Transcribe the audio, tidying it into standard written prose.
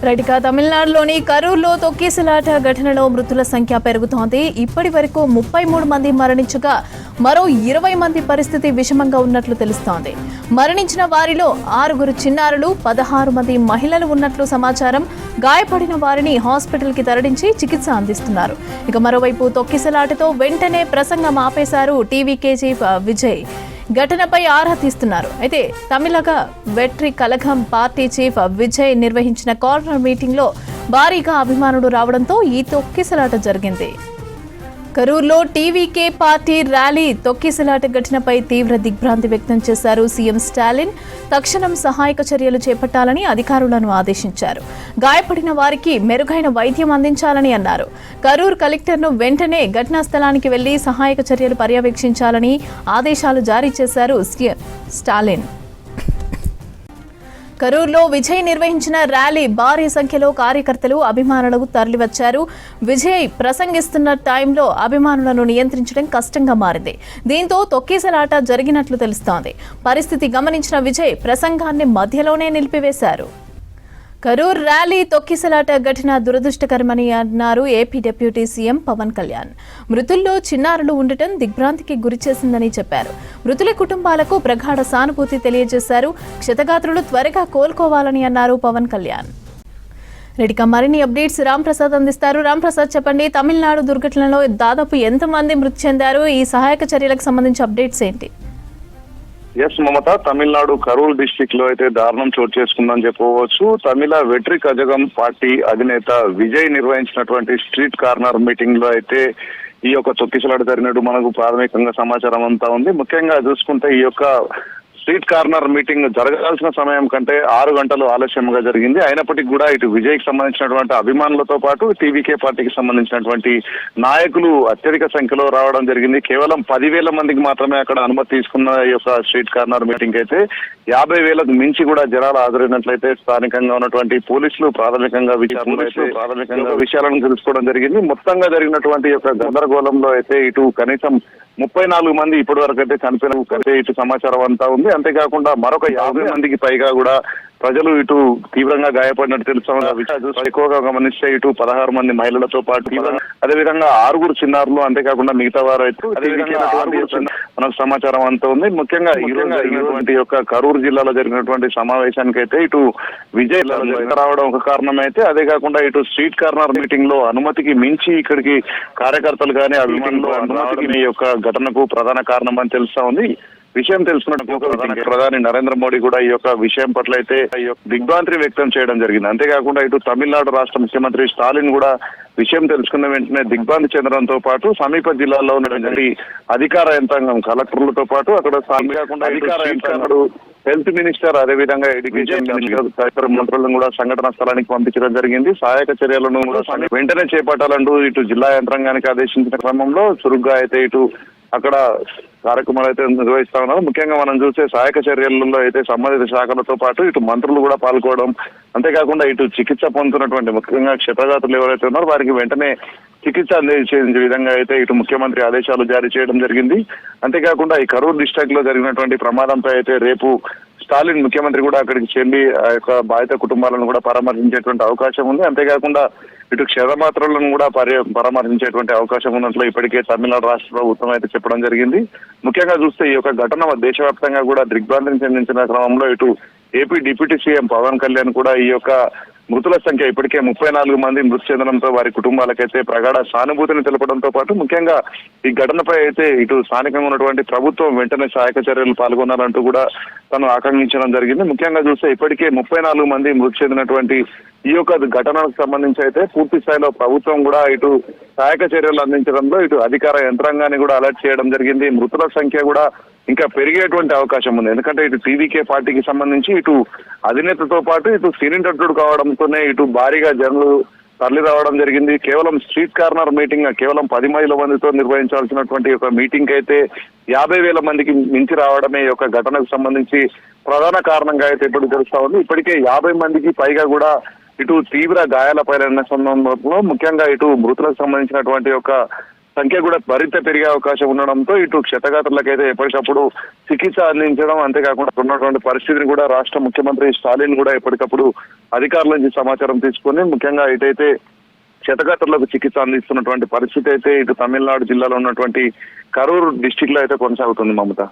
రైట్గా తమిళనాడులోని కరూర్లో తొక్కిసలాట ఘటనలో మృతుల సంఖ్య పెరుగుతోంది. ఇప్పటి వరకు 33 మంది మరణించగా మరో 20 మంది పరిస్థితి విషమంగా ఉన్నట్లు తెలుస్తోంది. మరణించిన వారిలో 6 చిన్నారులు, 16 మంది మహిళలు ఉన్నట్లు సమాచారం. గాయపడిన వారిని హాస్పిటల్కి తరలించి చికిత్స అందిస్తున్నారు. ఇక మరోవైపు తొక్కిసలాటతో వెంటనే ప్రసంగం ఆపేశారు టీవీకే చీఫ్ విజయ్. ఘటనపై ఆరా తీస్తున్నారు. అయితే తమిళగ వెట్రి కలగం పార్టీ చీఫ్ విజయ్ నిర్వహించిన కార్నర్ మీటింగ్ లో భారీగా అభిమానులు రావడంతో ఈ తొక్కిసలాట జరిగింది. కరూర్లో టీవీకే పార్టీ ర్యాలీ తొక్కిసలాట ఘటనపై తీవ్ర దిగ్భ్రాంతి వ్యక్తం చేశారు సీఎం స్టాలిన్. తక్షణం సహాయక చర్యలు చేపట్టాలని అధికారులను ఆదేశించారు. గాయపడిన వారికి మెరుగైన వైద్యం అందించాలని అన్నారు. కరూర్ కలెక్టర్ను వెంటనే ఘటనా స్థలానికి వెళ్లి సహాయక చర్యలు పర్యవేక్షించాలని ఆదేశాలు జారీ చేశారు సీఎం స్టాలిన్. కరూర్లో విజయ్ నిర్వహించిన ర్యాలీ భారీ సంఖ్యలో కార్యకర్తలు, అభిమానులు తరలివచ్చారు. విజయ్ ప్రసంగిస్తున్న టైంలో అభిమానులను నియంత్రించడం కష్టంగా మారింది. దీంతో తొక్కిసలాట జరిగినట్లు తెలుస్తోంది. పరిస్థితి గమనించిన విజయ్ ప్రసంగాన్ని మధ్యలోనే నిలిపివేశారు. కరూర్ ర్యాలీ తొక్కిసలాట ఘటన దురదృష్టకరమని అన్నారు AP deputy CM Pawan Kalyan. మృతుల్లో చిన్నారులు ఉండటం దిగ్భ్రాంతికి గురిచేసిందని చెప్పారు. మృతుల కుటుంబాలకు ప్రగాఢ సానుభూతి తెలియజేశారు. క్షతగాత్రులు త్వరగా కోలుకోవాలని అన్నారు పవన్ కళ్యాణ్. రెడ్డిగా మరిన్ని అప్డేట్స్ రామ్ ప్రసాద్ అందిస్తారు. రామ్ ప్రసాద్, చెప్పండి, తమిళనాడు దుర్ఘటనలో దాదాపు ఎంతమంది మృతి చెందారు? ఈ సహాయక చర్యలకు సంబంధించి అప్డేట్స్ ఏంటి? ఎస్ మమత, తమిళనాడు కరూర్ డిస్టిక్ లో అయితే దారుణం చోటు చేసుకుందని చెప్పవచ్చు. తమిళ వెట్రి కజగం పార్టీ అధినేత విజయ్ నిర్వహించినటువంటి స్ట్రీట్ కార్నర్ మీటింగ్ లో అయితే ఈ యొక్క తొక్కిసలాట జరిగినట్టు మనకు ప్రాథమికంగా సమాచారం అంతా ఉంది. ముఖ్యంగా చూసుకుంటే ఈ యొక్క స్ట్రీట్ కార్నర్ మీటింగ్ జరగాల్సిన సమయం కంటే 6 గంటలు ఆలస్యంగా జరిగింది. అయినప్పటికీ కూడా ఇటు విజయ్కి సంబంధించినటువంటి అభిమానులతో పాటు టీవీకే పార్టీకి సంబంధించినటువంటి నాయకులు అత్యధిక సంఖ్యలో రావడం జరిగింది. కేవలం 10,000 మందికి మాత్రమే అక్కడ అనుమతి తీసుకున్న ఈ యొక్క స్ట్రీట్ కార్నర్ మీటింగ్ అయితే 50,000కు మించి కూడా జనాలు హాజరైనట్లయితే స్థానికంగా ఉన్నటువంటి పోలీసులు ప్రాథమికంగా విషయాలను తెలుసుకోవడం జరిగింది. మొత్తంగా జరిగినటువంటి యొక్క గందరగోళంలో అయితే ఇటు కనీసం 34 మంది ఇప్పటి వరకు అయితే చనిపోయిన ఇటు సమాచారం అంతా ఉంది. అంతేకాకుండా మరొక 50 మందికి పైగా కూడా ప్రజలు ఇటు తీవ్రంగా గాయపడినట్టు తెలుస్తున్న ఎక్కువగా గమనిస్తే ఇటు 16 మంది మహిళలతో పాటు అదేవిధంగా 6 చిన్నారులు, అంతేకాకుండా మిగతా వారు అయితే మనకు సమాచారం అంతా ఉంది. ముఖ్యంగా ఈ రోజు జరిగినటువంటి యొక్క కరూరు జిల్లాలో జరిగినటువంటి సమావేశానికి అయితే ఇటు విజయ్ రావడం ఒక కారణం అయితే, అదే కాకుండా ఇటు స్ట్రీట్ కార్నర్ మీటింగ్ లో అనుమతికి మించి ఇక్కడికి కార్యకర్తలు కానీ అభిమానులు అనుమతికి ఈ యొక్క ఘటనకు ప్రధాన కారణం అని తెలుస్తా ఉంది. విషయం తెలుసుకున్నట్టు ప్రధాని నరేంద్ర మోడీ కూడా ఈ యొక్క విషయం పట్ల అయితే దిగ్భ్రాంతి వ్యక్తం చేయడం జరిగింది. అంతేకాకుండా ఇటు తమిళనాడు రాష్ట్ర ముఖ్యమంత్రి స్టాలిన్ కూడా విషయం తెలుసుకున్న వెంటనే దిగ్భ్రాంతి చెందడంతో పాటు సమీప జిల్లాల్లో ఉన్నటువంటి అధికార యంత్రాంగం కలెక్టర్లతో పాటు అక్కడ అధికార యంత్రాంగం, హెల్త్ మినిస్టర్, అదేవిధంగా ఎడ్యుకేషన్ మినిస్టర్ తదితర మంత్రులను కూడా సంఘటన స్థలానికి పంపించడం జరిగింది. సహాయక చర్యలను కూడా వెంటనే చేపట్టాలంటూ ఇటు జిల్లా యంత్రాంగానికి ఆదేశించిన క్రమంలో చురుగ్గా అయితే ఇటు అక్కడ కార్యక్రమాలు అయితే నిర్వహిస్తా ఉన్నారు. ముఖ్యంగా మనం చూసే సహాయక చర్యలలో అయితే సంబంధిత శాఖలతో పాటు ఇటు మంత్రులు కూడా పాల్గొనడం, అంతేకాకుండా ఇటు చికిత్స పొందుతున్నటువంటి ముఖ్యంగా క్షతగాత్రులు ఎవరైతే ఉన్నారో వారికి వెంటనే చికిత్స అందించే విధంగా అయితే ఇటు ముఖ్యమంత్రి ఆదేశాలు జారీ చేయడం జరిగింది. అంతేకాకుండా ఈ కరూర్ డిస్ట్రిక్ట్ లో జరిగినటువంటి ప్రమాదంపై అయితే రేపు స్టాలిన్ ముఖ్యమంత్రి కూడా అక్కడికి చెల్లి ఆ యొక్క బాధిత కుటుంబాలను కూడా పరామర్శించేటువంటి అవకాశం ఉంది. అంతేకాకుండా ఇటు క్షతగాత్రులను కూడా పరామర్శించేటువంటి అవకాశం ఉన్నట్లు ఇప్పటికే తమిళనాడు రాష్ట్ర ప్రభుత్వం అయితే చెప్పడం జరిగింది. ముఖ్యంగా చూస్తే ఈ యొక్క ఘటన దేశవ్యాప్తంగా కూడా దిగ్భ్రాంతిని చెందించిన క్రమంలో ఇటు AP deputy CM Pawan Kalyan కూడా ఈ యొక్క మృతుల సంఖ్య ఇప్పటికే 34 మంది మృతి చెందడంతో వారి కుటుంబాలకైతే ప్రగాఢ సానుభూతిని తెలపడంతో పాటు ముఖ్యంగా ఈ ఘటనపై అయితే ఇటు స్థానికంగా ఉన్నటువంటి ప్రభుత్వం వెంటనే సహాయక చర్యలు పాల్గొనాలంటూ కూడా తను ఆకాంక్షించడం జరిగింది. ముఖ్యంగా చూస్తే ఇప్పటికే 34 మంది మృతి చెందినటువంటి ఈ యొక్క ఘటనకు సంబంధించి అయితే పూర్తి స్థాయిలో ప్రభుత్వం కూడా ఇటు సహాయక చర్యలు అందించడంలో ఇటు అధికార యంత్రాంగాన్ని కూడా అలర్ట్ చేయడం జరిగింది. మృతుల సంఖ్య కూడా ఇంకా పెరిగేటువంటి అవకాశం ఉంది. ఎందుకంటే ఇటు టీవీకే పార్టీకి సంబంధించి ఇటు అధినేతతో పాటు ఇటు సినీ నటుడు కావడంతోనే ఇటు భారీగా జనులు తరలి రావడం జరిగింది. కేవలం స్ట్రీట్ కార్నర్ మీటింగ్ కేవలం 10 మందితో నిర్వహించాల్సినటువంటి ఒక మీటింగ్ అయితే 50,000 మందికి మించి రావడమే ఈ యొక్క ఘటనకు సంబంధించి ప్రధాన కారణంగా అయితే ఇప్పుడు తెలుస్తా ఉంది. ఇప్పటికే 50 మందికి పైగా కూడా ఇటు తీవ్ర గాయాలపైన సందర్భంలో ముఖ్యంగా ఇటు మృతులకు సంబంధించినటువంటి ఒక సంఖ్య కూడా మరింత పెరిగే అవకాశం ఉండడంతో ఇటు క్షతగాత్రులకైతే ఎప్పటికప్పుడు చికిత్స అందించడం, అంతేకాకుండా ఉన్నటువంటి పరిస్థితిని కూడా రాష్ట్ర ముఖ్యమంత్రి స్టాలిన్ కూడా ఎప్పటికప్పుడు అధికారుల నుంచి సమాచారం తీసుకొని ముఖ్యంగా ఇటైతే క్షతగాత్రులకు చికిత్స అందిస్తున్నటువంటి పరిస్థితి అయితే ఇటు తమిళనాడు జిల్లాలో ఉన్నటువంటి కరూర్ డిస్టిక్ లో అయితే కొనసాగుతుంది మమత.